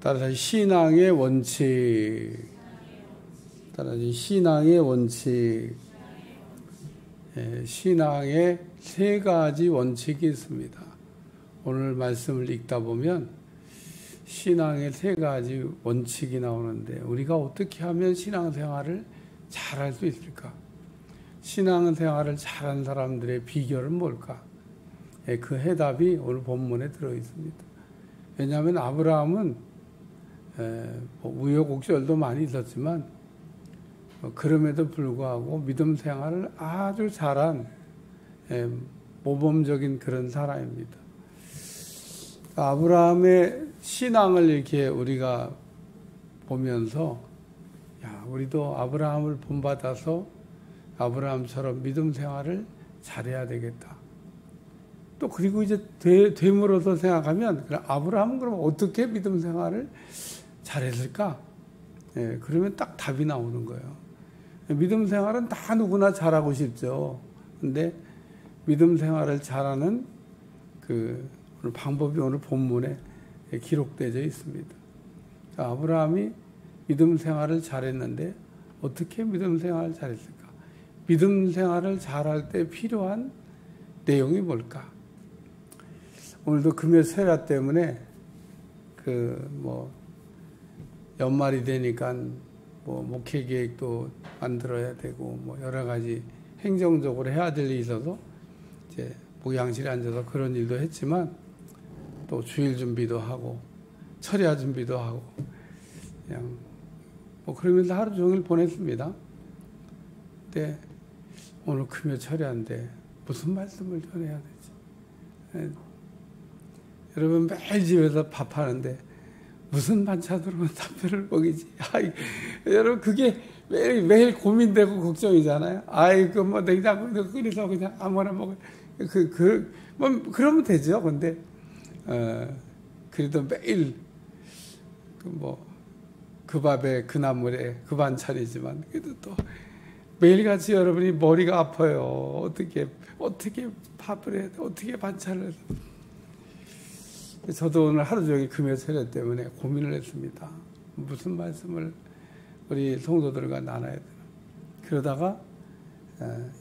따라서 신앙의 원칙. 따라서 신앙의 원칙. 신앙의 세 가지 원칙이 있습니다. 오늘 말씀을 읽다 보면 신앙의 세 가지 원칙이 나오는데 우리가 어떻게 하면 신앙생활을 잘할 수 있을까? 신앙생활을 잘하는 사람들의 비결은 뭘까? 그 해답이 오늘 본문에 들어 있습니다. 왜냐하면 아브라함은 우여곡절도 많이 있었지만 그럼에도 불구하고 믿음 생활을 아주 잘한 모범적인 그런 사람입니다. 아브라함의 신앙을 이렇게 우리가 보면서 우리도 아브라함을 본받아서 아브라함처럼 믿음 생활을 잘해야 되겠다. 또 그리고 이제 됨으로써 생각하면 아브라함은 그럼 어떻게 믿음 생활을 잘했을까? 그러면 딱 답이 나오는 거예요. 믿음 생활은 다 누구나 잘하고 싶죠. 근데 믿음 생활을 잘하는 그 방법이 오늘 본문에 기록되어 있습니다. 아브라함이 믿음 생활을 잘했는데 어떻게 믿음 생활을 잘했을까? 믿음 생활을 잘할 때 필요한 내용이 뭘까? 오늘도 금요세라 때문에 연말이 되니까 목회 계획도 만들어야 되고 여러 가지 행정적으로 해야 될 일이 있어서 이제 목양실에 앉아서 그런 일도 했지만 또 주일 준비도 하고 철야 준비도 하고 그냥 그러면서 하루 종일 보냈습니다. 근데 오늘 금요 철야인데 무슨 말씀을 전해야 되지? 여러분 매일 집에서 밥하는데 무슨 반찬으로 남편을 먹이지? 여러분 그게 매일 고민되고 걱정이잖아요. 냉장고에 끓여서 그냥 아무거나 먹어. 그러면 되죠. 근데 그래도 매일 그 밥에 그 나물에 그 반찬이지만 그래도 또 매일같이 여러분이 머리가 아파요. 어떻게 밥을 해야 돼? 어떻게 반찬을 해서. 저도 오늘 하루 종일 금요 철야 때문에 고민을 했습니다. 무슨 말씀을 우리 성도들과 나눠야 되나. 그러다가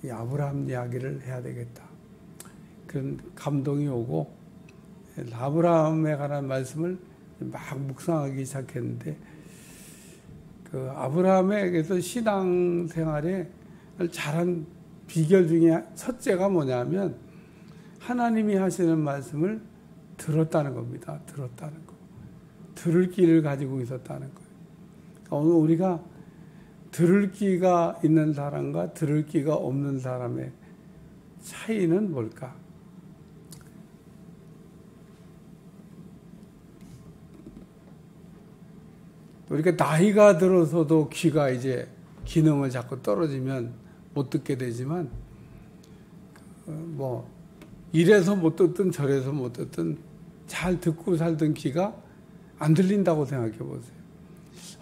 이 아브라함 이야기를 해야 되겠다. 그런 감동이 오고 아브라함에 관한 말씀을 막 묵상하기 시작했는데 그 아브라함에게서 신앙생활에 잘한 비결 중에 첫째가 뭐냐면 하나님이 하시는 말씀을 들었다는 겁니다. 들었다는 거. 들을 귀를 가지고 있었다는 거예요. 그러니까 오늘 우리가 들을 귀가 있는 사람과 들을 귀가 없는 사람의 차이는 뭘까? 우리가 나이가 들어서도 귀가 이제 기능을 자꾸 떨어지면 못 듣게 되지만 이래서 못 듣든 저래서 못 듣든 잘 듣고 살던 귀가 안 들린다고 생각해 보세요.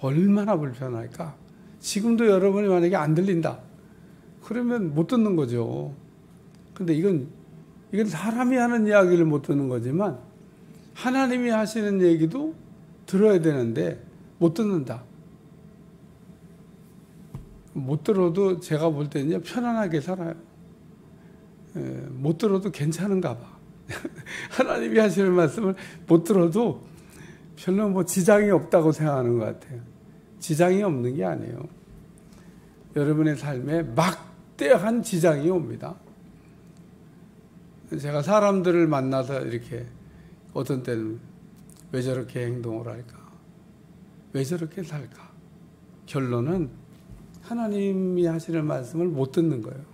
얼마나 불편할까? 지금도 여러분이 만약에 안 들린다. 그러면 못 듣는 거죠. 근데 이건 사람이 하는 이야기를 못 듣는 거지만 하나님이 하시는 얘기도 들어야 되는데 못 듣는다. 못 들어도 제가 볼 때는요, 편안하게 살아요. 못 들어도 괜찮은가 봐. 하나님이 하시는 말씀을 못 들어도 별로 지장이 없다고 생각하는 것 같아요. 지장이 없는 게 아니에요. 여러분의 삶에 막대한 지장이 옵니다. 제가 사람들을 만나서 이렇게 어떤 때는 왜 저렇게 행동을 할까? 왜 저렇게 살까? 결론은 하나님이 하시는 말씀을 못 듣는 거예요.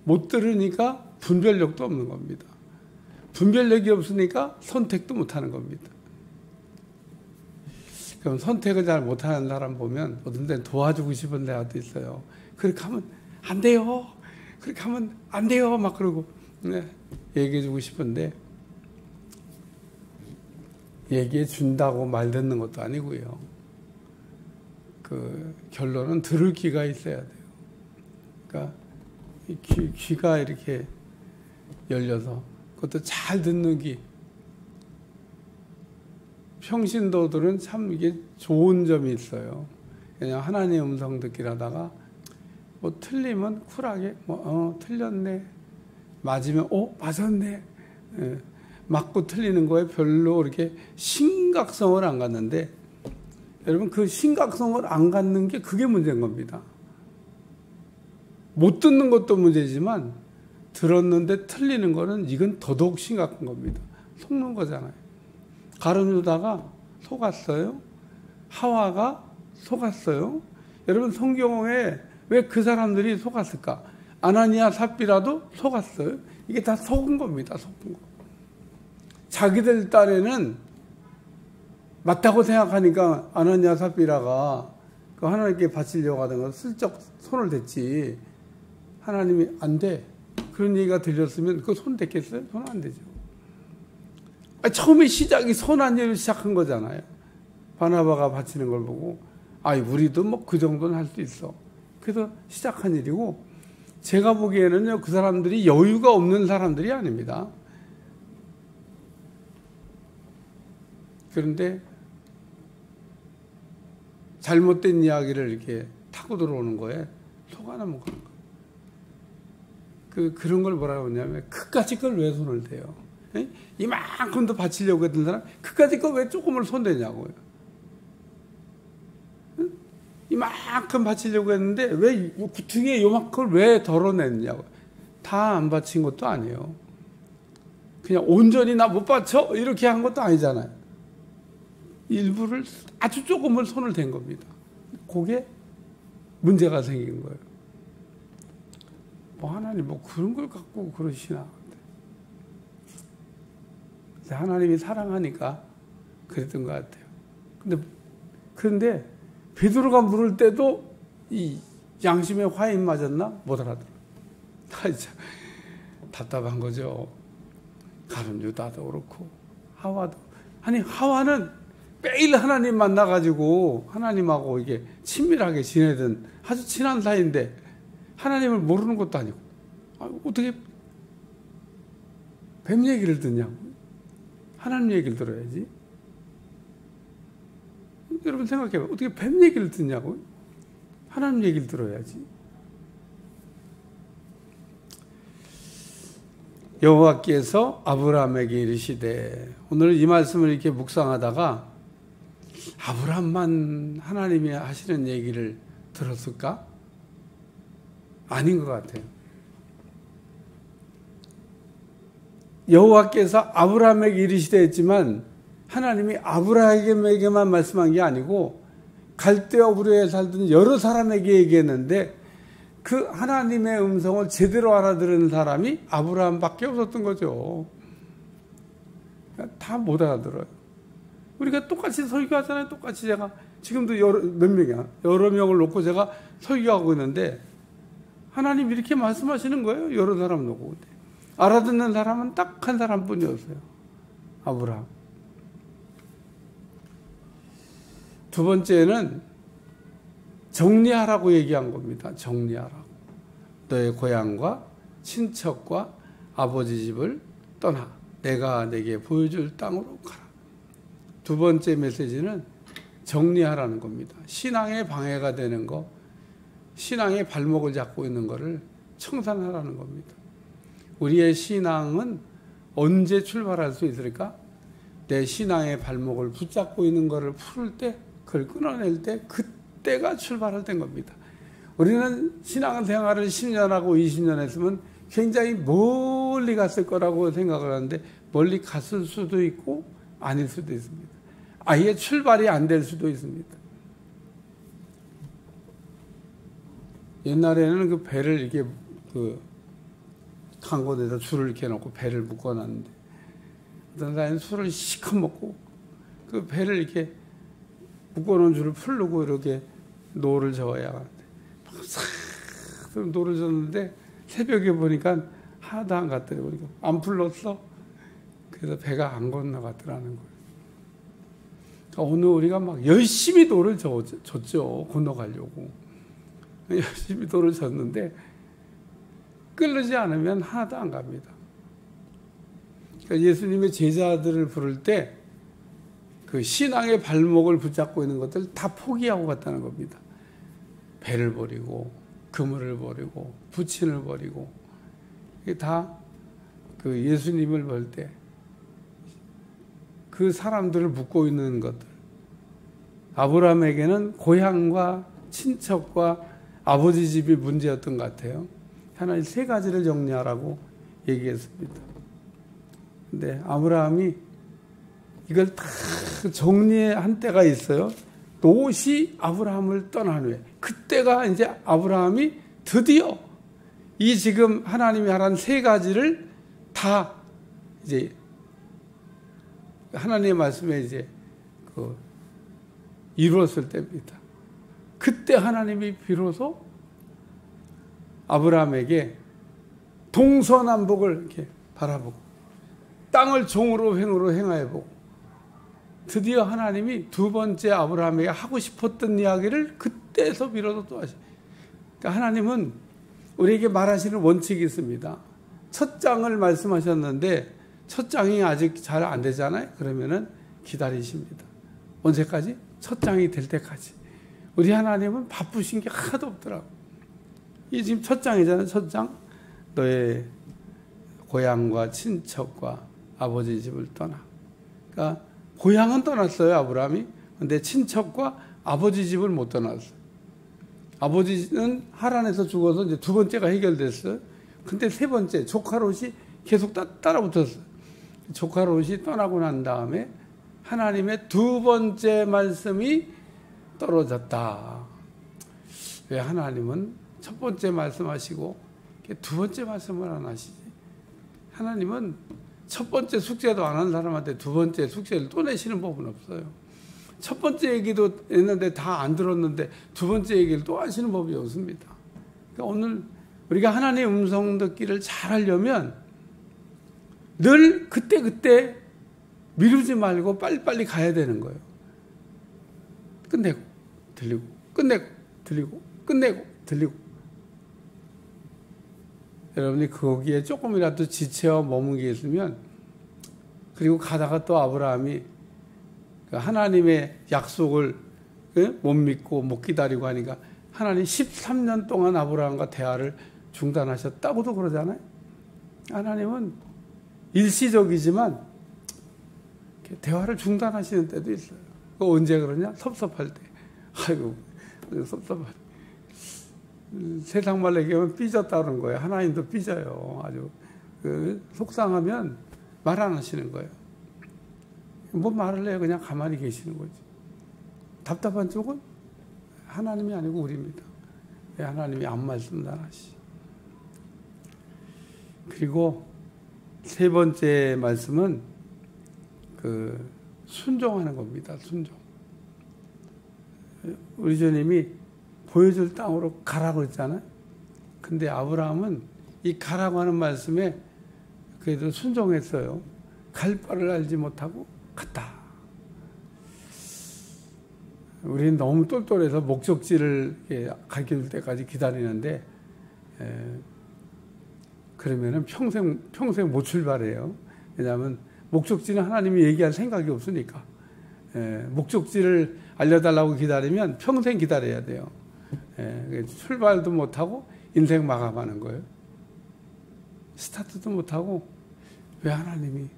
못 들으니까 분별력도 없는 겁니다. 분별력이 없으니까 선택도 못하는 겁니다. 그럼 선택을 잘 못하는 사람 보면 어떤 데는 도와주고 싶은 데도 있어요. 그렇게 하면 안 돼요. 그렇게 하면 안 돼요. 막 그러고 얘기해주고 싶은데 얘기해 준다고 말 듣는 것도 아니고요. 그 결론은 들을 귀가 있어야 돼요. 그러니까 귀가 이렇게 열려서 그것도 잘 듣는 귀. 평신도들은 참 이게 좋은 점이 있어요. 그냥 하나님의 음성 듣기를 하다가 뭐 틀리면 쿨하게 틀렸네. 맞으면 맞았네. 예, 맞고 틀리는 거에 별로 이렇게 심각성을 안 갖는데, 여러분 그 심각성을 안 갖는 게 그게 문제인 겁니다. 못 듣는 것도 문제지만 들었는데 틀리는 거는 이건 더더욱 심각한 겁니다. 속는 거잖아요. 가룟유다가 속았어요. 하와가 속았어요. 여러분 성경에 왜 그 사람들이 속았을까? 아나니아 삽비라도 속았어요. 이게 다 속은 겁니다. 속은 거. 자기들 딴에는 맞다고 생각하니까 아나니아 삽비라가 그 하나님께 바치려고 하던 거 슬쩍 손을 댔지. 하나님이 안 돼. 그런 얘기가 들렸으면 그 손 댔겠어요? 손 안 되죠. 처음에 시작이 손 안 대로 시작한 거잖아요. 바나바가 바치는 걸 보고 우리도 뭐 그 정도는 할 수 있어. 그래서 시작한 일이고, 제가 보기에는요 그 사람들이 여유가 없는 사람들이 아닙니다. 그런데 잘못된 이야기를 이렇게 타고 들어오는 거에 속아 넘어가는 거예요. 그런 걸 뭐라고 하냐면 그까짓 걸 왜 손을 대요? 이만큼도 바치려고 했던 사람 그까짓 걸 왜 조금을 손대냐고요. 이만큼 바치려고 했는데 왜 구퉁이에 요만큼을 왜 덜어냈냐고. 다 안 바친 것도 아니에요. 그냥 온전히 나 못 바쳐 이렇게 한 것도 아니잖아요. 일부를 아주 조금을 손을 댄 겁니다. 그게 문제가 생긴 거예요. 하나님 그런 걸 갖고 그러시나. 하나님이 사랑하니까 그랬던 것 같아요. 그런데 베드로가 물을 때도 이 양심의 화인 맞았나? 못 알아들어. 진짜 답답한 거죠. 가룟유다도 그렇고 하와도. 하와는 매일 하나님 만나가지고 하나님하고 이게 친밀하게 지내던 아주 친한 사이인데 하나님을 모르는 것도 아니고 어떻게 뱀 얘기를 듣냐고. 하나님 얘기를 들어야지. 여러분 생각해봐요. 어떻게 뱀 얘기를 듣냐고. 하나님 얘기를 들어야지. 여호와께서 아브라함에게 이르시되, 오늘 이 말씀을 이렇게 묵상하다가 아브라함만 하나님이 하시는 얘기를 들었을까? 아닌 것 같아요. 여호와께서 아브라함에게 이르시되 했지만 하나님이 아브라함에게만 말씀한 게 아니고 갈대아 우르에 살던 여러 사람에게 얘기했는데 그 하나님의 음성을 제대로 알아들은 사람이 아브라함밖에 없었던 거죠. 다 못 알아들어요. 우리가 똑같이 설교하잖아요. 똑같이 제가 지금도 몇 명이야. 여러 명을 놓고 제가 설교하고 있는데 하나님 이렇게 말씀하시는 거예요. 여러 사람 놓고. 알아듣는 사람은 딱 한 사람뿐이었어요. 아브라함. 두 번째는 정리하라고 얘기한 겁니다. 정리하라고. 너의 고향과 친척과 아버지 집을 떠나 내가 내게 보여줄 땅으로 가라. 두 번째 메시지는 정리하라는 겁니다. 신앙에 방해가 되는 거, 신앙의 발목을 잡고 있는 거를 청산하라는 겁니다. 우리의 신앙은 언제 출발할 수 있을까? 내 신앙의 발목을 붙잡고 있는 거를 풀을 때, 그걸 끊어낼 때, 그때가 출발할 때인 겁니다. 우리는 신앙생활을 10년하고 20년 했으면 굉장히 멀리 갔을 거라고 생각을 하는데 멀리 갔을 수도 있고 아닐 수도 있습니다. 아예 출발이 안 될 수도 있습니다. 옛날에는 그 배를 이렇게 강곳에다 줄을 이렇게 놓고 배를 묶어놨는데 어떤 사람은 술을 시커 먹고 그 배를 이렇게 묶어놓은 줄을 풀르고 이렇게 노를 저어야 하는데 싹 노를 졌는데 새벽에 보니까 하나도 안 갔더라고요. 안 풀렀어. 그래서 배가 안 건너갔더라는 거예요. 그러니까 오늘 우리가 막 열심히 노를 졌죠. 건너가려고. 열심히 노를 졌는데 끌르지 않으면 하나도 안 갑니다. 그러니까 예수님의 제자들을 부를 때 그 신앙의 발목을 붙잡고 있는 것들 다 포기하고 갔다는 겁니다. 배를 버리고 그물을 버리고 부친을 버리고 이게 다 그 예수님을 볼 때 그 사람들을 묶고 있는 것들. 아브라함에게는 고향과 친척과 아버지 집이 문제였던 것 같아요. 하나님 세 가지를 정리하라고 얘기했습니다. 근데 아브라함이 이걸 다 정리한 때가 있어요. 롯이 아브라함을 떠난 후에 그때가 이제 아브라함이 드디어 이 지금 하나님이 하라는 세 가지를 다 이제 하나님의 말씀에 이제 그 이루었을 때입니다. 그때 하나님이 비로소 아브라함에게 동서남북을 이렇게 바라보고 땅을 종으로 횡으로 행하여보고 드디어 하나님이 두 번째 아브라함에게 하고 싶었던 이야기를 그때서 비로소 또 하시. 그러니까 하나님은 우리에게 말하시는 원칙이 있습니다. 첫 장을 말씀하셨는데 첫 장이 아직 잘 안 되잖아요. 그러면은 기다리십니다. 언제까지? 첫 장이 될 때까지. 우리 하나님은 바쁘신 게 하나도 없더라고. 이게 지금 첫 장이잖아요. 첫 장. 너의 고향과 친척과 아버지 집을 떠나. 그러니까 고향은 떠났어요, 아브라함이. 근데 친척과 아버지 집을 못 떠났어요. 아버지는 하란에서 죽어서 이제 두 번째가 해결됐어요. 근데 세 번째, 조카 롯이 계속 따라붙었어요. 조카 롯이 떠나고 난 다음에 하나님의 두 번째 말씀이 떨어졌다. 왜 하나님은 첫 번째 말씀하시고 두 번째 말씀을 안 하시지? 하나님은 첫 번째 숙제도 안 한 사람한테 두 번째 숙제를 또 내시는 법은 없어요. 첫 번째 얘기도 했는데 다 안 들었는데 두 번째 얘기를 또 하시는 법이 없습니다. 그러니까 오늘 우리가 하나님의 음성 듣기를 잘 하려면 늘 그때 미루지 말고 빨리빨리 가야 되는 거예요. 끝내고 들리고 끝내고 들리고 끝내고 들리고. 여러분이 거기에 조금이라도 지체와 머문 게 있으면 그리고 가다가 또 아브라함이 하나님의 약속을 못 믿고 못 기다리고 하니까 하나님 13년 동안 아브라함과 대화를 중단하셨다고도 그러잖아요. 하나님은 일시적이지만 대화를 중단하시는 때도 있어요. 언제 그러냐? 섭섭할 때. 아이고, 섭섭할 때. 세상 말로 얘기하면 삐졌다는 거예요. 하나님도 삐져요. 아주 속상하면 말 안 하시는 거예요. 뭐 말을 해요? 그냥 가만히 계시는 거지. 답답한 쪽은 하나님이 아니고 우리입니다. 왜 하나님이 아무 말씀도 안 하시지? 그리고 세 번째 말씀은 순종하는 겁니다. 순종. 우리 주님이 보여줄 땅으로 가라고 했잖아요. 근데 아브라함은 이 가라고 하는 말씀에 그래도 순종했어요. 갈 바를 알지 못하고 갔다. 우리는 너무 똘똘해서 목적지를 가르쳐줄 때까지 기다리는데 그러면은 평생 못 출발해요. 왜냐하면 목적지는 하나님이 얘기할 생각이 없으니까. 목적지를 알려달라고 기다리면 평생 기다려야 돼요. 출발도 못하고 인생 마감하는 거예요. 스타트도 못하고 왜 하나님이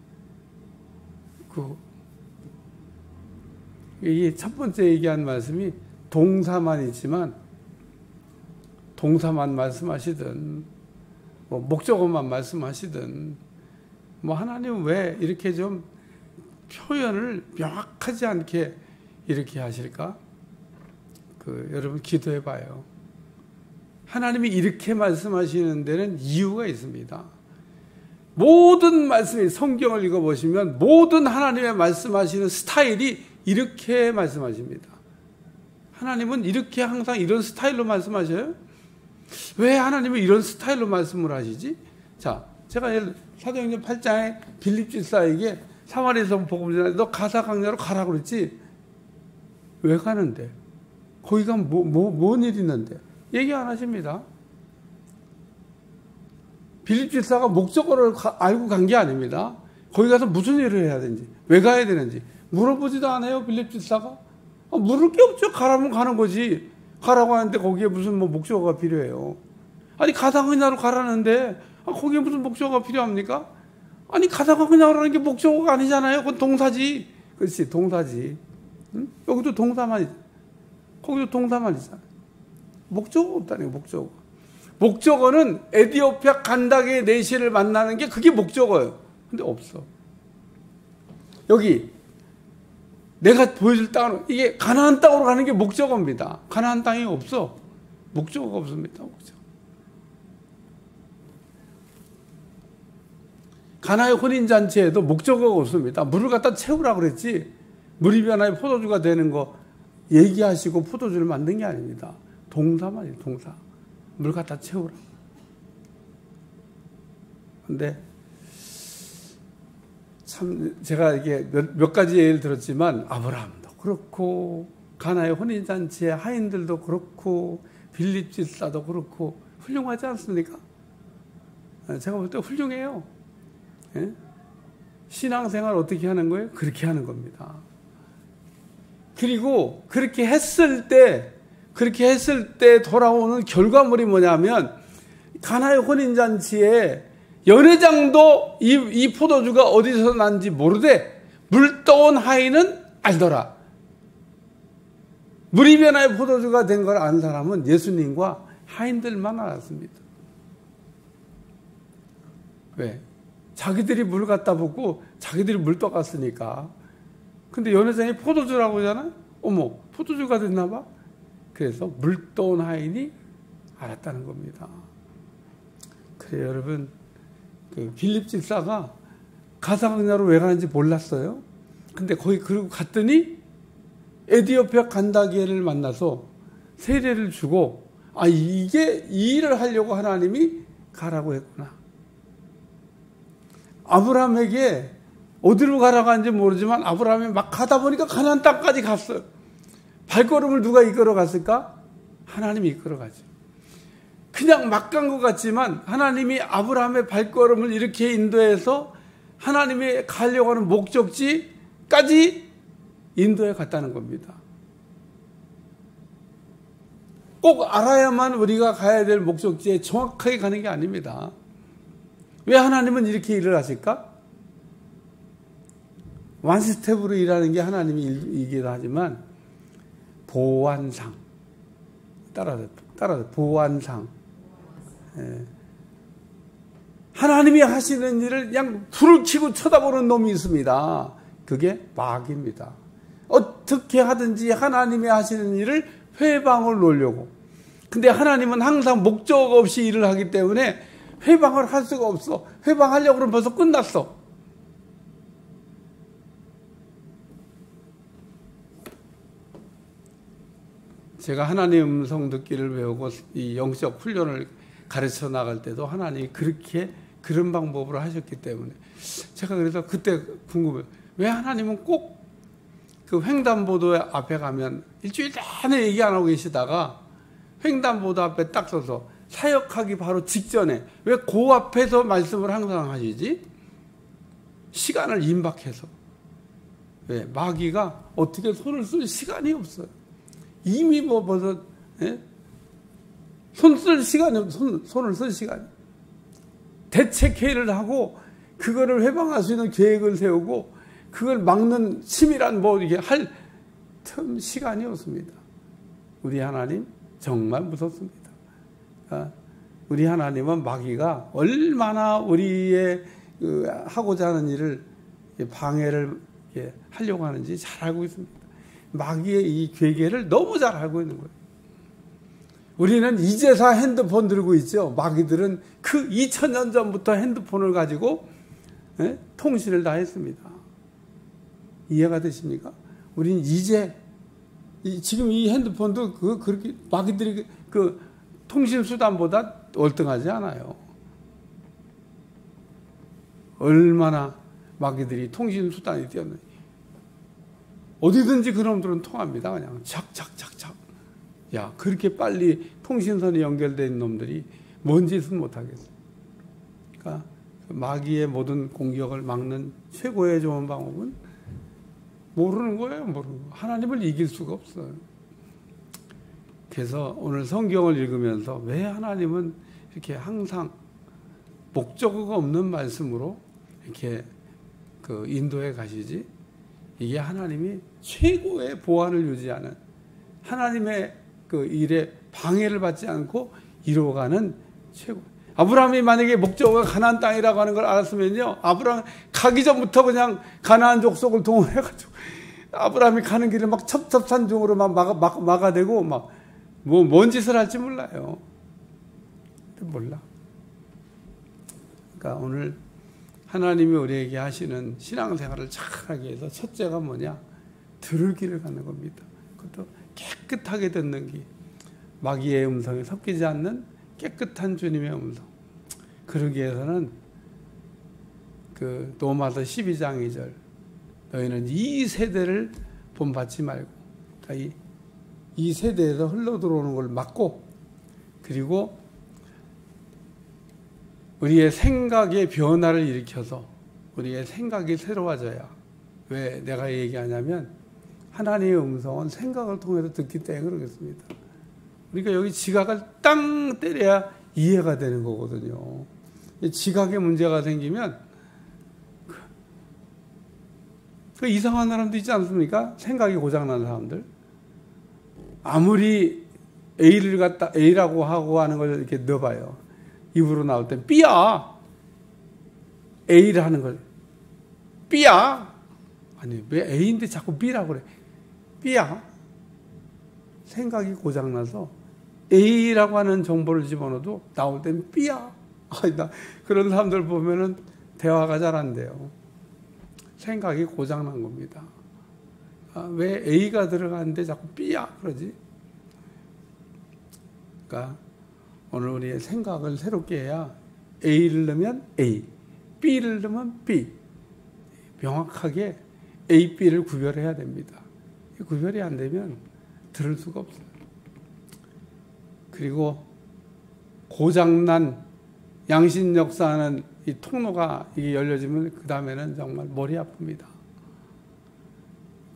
이 첫 번째 얘기한 말씀이 동사만 있지만 동사만 말씀하시든 뭐 목적어만 말씀하시든 뭐 하나님 왜 이렇게 좀 표현을 명확하지 않게 이렇게 하실까? 여러분 기도해 봐요. 하나님이 이렇게 말씀하시는 데는 이유가 있습니다. 모든 말씀이 성경을 읽어보시면 모든 하나님의 말씀하시는 스타일이 이렇게 말씀하십니다. 하나님은 이렇게 항상 이런 스타일로 말씀하셔요? 왜 하나님은 이런 스타일로 말씀을 하시지? 자, 제가 사도행전 8장에 빌립 집사에게 사마리아에서 복음 전하는데 너 가사 강야로 가라고 그랬지? 왜 가는데? 거기 가면 뭔 일이 있는데? 얘기 안 하십니다. 빌립 집사가 목적어를 알고 간 게 아닙니다. 거기 가서 무슨 일을 해야 되는지, 왜 가야 되는지, 물어보지도 않아요, 빌립 집사가. 물을 게 없죠. 가라면 가는 거지. 가라고 하는데 거기에 무슨 뭐 목적어가 필요해요. 아니, 가다가 그냥으로 가라는데 거기에 무슨 목적어가 필요합니까? 아니, 가다가 그냥으로라는 게 목적어가 아니잖아요. 그건 동사지. 그렇지, 동사지. 응? 여기도 동사만 있잖아. 거기도 동사만 있잖아. 목적어 없다는 게 목적어. 목적어는 에디오피아 간다게 내시를 만나는 게 그게 목적어예요. 근데 없어. 여기 내가 보여줄 땅은 이게 가나안 땅으로 가는 게 목적어입니다. 가나안 땅이 없어. 목적어가 없습니다. 목적어. 가나의 혼인잔치에도 목적어가 없습니다. 물을 갖다 채우라 그랬지, 물이 변화의 포도주가 되는 거 얘기하시고 포도주를 만든 게 아닙니다. 동사만이에요, 동사. 물 갖다 채우라. 근데 참 제가 이게 몇 가지 예를 들었지만 아브라함도 그렇고 가나의 혼인잔치의 하인들도 그렇고 빌립 집사도 그렇고 훌륭하지 않습니까? 제가 볼 때 훌륭해요. 예? 신앙생활 어떻게 하는 거예요? 그렇게 하는 겁니다. 그리고 그렇게 했을 때 돌아오는 결과물이 뭐냐면, 가나의 혼인잔치에 연회장도 이 포도주가 어디서 난지 모르되 물 떠온 하인은 알더라. 물이 변화의 포도주가 된 걸 안 사람은 예수님과 하인들만 알았습니다. 왜? 자기들이 물 갖다 붓고 자기들이 물 떠갔으니까. 근데 연회장이 포도주라고 하잖아. 어머, 포도주가 됐나 봐. 그래서 물 떠온 하인이 알았다는 겁니다. 그래요, 여러분. 그 빌립 집사가 가사강나로 왜 가는지 몰랐어요. 근데 거기 그러고 갔더니 에디오피아 간다게를 만나서 세례를 주고, 이게 이 일을 하려고 하나님이 가라고 했구나. 아브라함에게 어디로 가라고 하는지 모르지만 아브라함이 막 가다 보니까 가나안 땅까지 갔어요. 발걸음을 누가 이끌어 갔을까? 하나님이 이끌어 가죠. 그냥 막 간 것 같지만 하나님이 아브라함의 발걸음을 이렇게 인도해서 하나님이 가려고 하는 목적지까지 인도해 갔다는 겁니다. 꼭 알아야만 우리가 가야 될 목적지에 정확하게 가는 게 아닙니다. 왜 하나님은 이렇게 일을 하실까? 원스텝으로 일하는 게 하나님이 일이기도 하지만 보완상, 따라서 보완상. 예. 하나님이 하시는 일을 그냥 불을 켜고 쳐다보는 놈이 있습니다. 그게 마귀입니다. 어떻게 하든지 하나님이 하시는 일을 회방을 놓으려고. 근데 하나님은 항상 목적 없이 일을 하기 때문에 회방을 할 수가 없어. 회방하려고 그러면 벌써 끝났어. 제가 하나님의 음성 듣기를 배우고 이 영적 훈련을 가르쳐 나갈 때도 하나님이 그런 방법으로 하셨기 때문에 제가 그래서 그때 궁금해요. 왜 하나님은 꼭 그 횡단보도 앞에 가면 일주일 내내 얘기 안 하고 계시다가 횡단보도 앞에 딱 서서 사역하기 바로 직전에 왜 그 앞에서 말씀을 항상 하시지? 시간을 임박해서. 왜? 마귀가 어떻게 손을 쓸 시간이 없어요. 이미 뭐 벌써 손을 쓸 시간이. 대책회의를 하고 그거를 회방할 수 있는 계획을 세우고 그걸 막는 치밀한 뭐 이게 할 틈 시간이 없습니다. 우리 하나님 정말 무섭습니다. 우리 하나님은 마귀가 얼마나 우리의 하고자 하는 일을 방해를 하려고 하는지 잘 알고 있습니다. 마귀의 이 괴계를 너무 잘 알고 있는 거예요. 우리는 이제사 핸드폰 들고 있죠. 마귀들은 그 2000년 전부터 핸드폰을 가지고 통신을 다 했습니다. 이해가 되십니까? 우리는 이제 지금 이 핸드폰도 그렇게 마귀들이 그 통신 수단보다 월등하지 않아요. 얼마나 마귀들이 통신 수단이 뛰었는지. 어디든지 그놈들은 통합니다. 그냥 착착착착. 야, 그렇게 빨리 통신선이 연결된 놈들이 뭔 짓은 못하겠어. 그러니까 마귀의 모든 공격을 막는 최고의 좋은 방법은 모르는 거예요. 모르는 거. 하나님을 이길 수가 없어요. 그래서 오늘 성경을 읽으면서 왜 하나님은 이렇게 항상 목적어가 없는 말씀으로 이렇게 그 인도해 가시지? 이게 하나님이 최고의 보안을 유지하는, 하나님의 그 일에 방해를 받지 않고 이루어가는 최고. 아브라함이 만약에 목적어가 가나안 땅이라고 하는 걸 알았으면요, 아브라함 가기 전부터 그냥 가나안 족속을 동원해가지고 아브라함이 가는 길을 막 첩첩산중으로 막 막아대고 막 뭔 짓을 할지 몰라요. 몰라. 그러니까 오늘 하나님이 우리에게 하시는 신앙생활을 잘하기 위해서 첫째가 뭐냐? 들을 길을 갖는 겁니다. 그것도 깨끗하게 듣는 길. 마귀의 음성에 섞이지 않는 깨끗한 주님의 음성. 그러기 위해서는 그 로마서 12장 2절, 너희는 이 세대를 본받지 말고, 그러니까 이 세대에서 흘러 들어오는 걸 막고, 그리고 우리의 생각의 변화를 일으켜서 우리의 생각이 새로워져야. 왜 내가 얘기하냐면 하나님의 음성은 생각을 통해서 듣기 때문에 그러겠습니다. 그러니까 여기 지각을 땅 때려야 이해가 되는 거거든요. 지각에 문제가 생기면 그 이상한 사람도 있지 않습니까? 생각이 고장난 사람들. 아무리 A를 갖다 A라고 하고 하는 걸 이렇게 넣어봐요. 입으로 나올 땐 B야. A를 하는 걸 B야. 아니 왜 A인데 자꾸 B라고 그래. B야. 생각이 고장나서 A라고 하는 정보를 집어넣어도 나올 땐 B야. 그런 사람들 보면은 대화가 잘 안 돼요. 생각이 고장난 겁니다. 왜 A가 들어가는데 자꾸 B야 그러지? 그러니까 오늘 우리의 생각을 새롭게 해야 A를 넣으면 A, B를 넣으면 B. 명확하게 A, B를 구별해야 됩니다. 구별이 안 되면 들을 수가 없어요. 그리고 고장난 양신 역사하는 이 통로가 이게 열려지면 그 다음에는 정말 머리 아픕니다.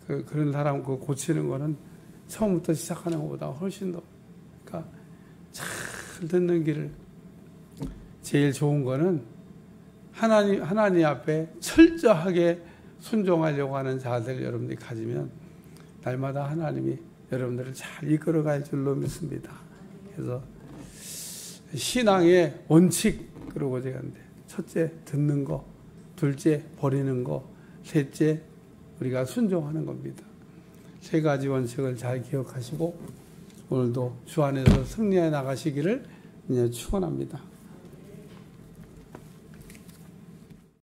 그런 사람 그 고치는 거는 처음부터 시작하는 것보다 훨씬 더. 그러니까 잘 듣는 길을, 제일 좋은 거는 하나님 앞에 철저하게 순종하려고 하는 자세를 여러분들이 가지면 날마다 하나님이 여러분들을 잘 이끌어갈 줄로 믿습니다. 그래서 신앙의 원칙, 그러고 제가 하는데, 첫째 듣는 거, 둘째 버리는 거, 셋째 우리가 순종하는 겁니다. 세 가지 원칙을 잘 기억하시고 오늘도 주 안에서 승리해 나가시기를 축원합니다.